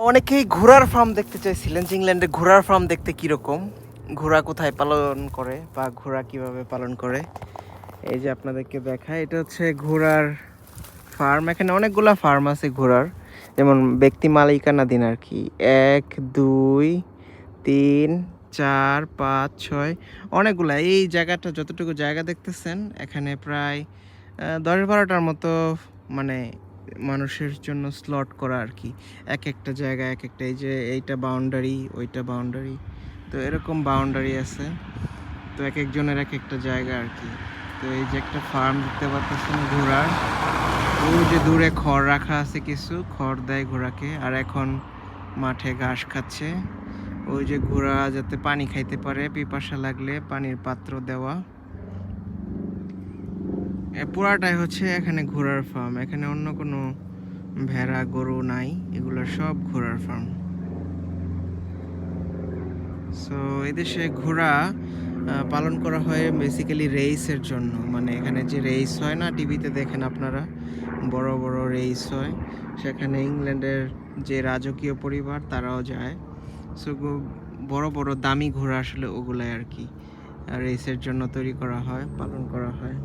অনেকেই ঘোড়ার ফার্ম দেখতে চাইছিলেন যে ইংল্যান্ডে ঘোড়ার ফার্ম দেখতে কীরকম, ঘোড়া কোথায় পালন করে বা ঘোড়া কিভাবে পালন করে। এই যে আপনাদেরকে দেখায়, এটা হচ্ছে ঘোড়ার ফার্ম। এখানে অনেকগুলা ফার্ম আছে ঘোড়ার, যেমন ব্যক্তি মালিকানাধীন আর কি। 1 2 3 4 5 6 অনেকগুলা। এই জায়গাটা যতটুকু জায়গা দেখতেছেন এখানে প্রায় 10-12টার মতো মানে মানুষের জন্য স্লট করা আর কি। এক একটা জায়গা এক একটা, এই যে এইটা বাউন্ডারি, ওইটা বাউন্ডারি, তো এরকম বাউন্ডারি আছে। তো এক একজনের এক একটা জায়গা আর কি। তো এই যে একটা ফার্ম দেখতে পাচ্ছেন ঘোড়ার, ওই যে দূরে খড় রাখা আছে, কিছু খড় দেয় ঘোড়াকে, আর এখন মাঠে ঘাস খাচ্ছে। ওই যে ঘোড়া যাতে পানি খাইতে পারে, পিপাসা লাগলে পানির পাত্র দেওয়া। পুরাটাই হচ্ছে এখানে ঘোড়ার ফার্ম। এখানে অন্য কোনো ভেড়া গরু নাই, এগুলো সব ঘোড়ার ফার্ম। সো এদেশে ঘোড়া পালন করা হয় বেসিক্যালি রেসের জন্য। মানে এখানে যে রেস হয় না, টিভিতে দেখেন আপনারা, বড় বড় রেস হয়, সেখানে ইংল্যান্ডের যে রাজকীয় পরিবার তারাও যায়। সো বড় বড় দামি ঘোড়া আসলে ওগুলাই আর কি রেসের জন্য তৈরি করা হয়, পালন করা হয়।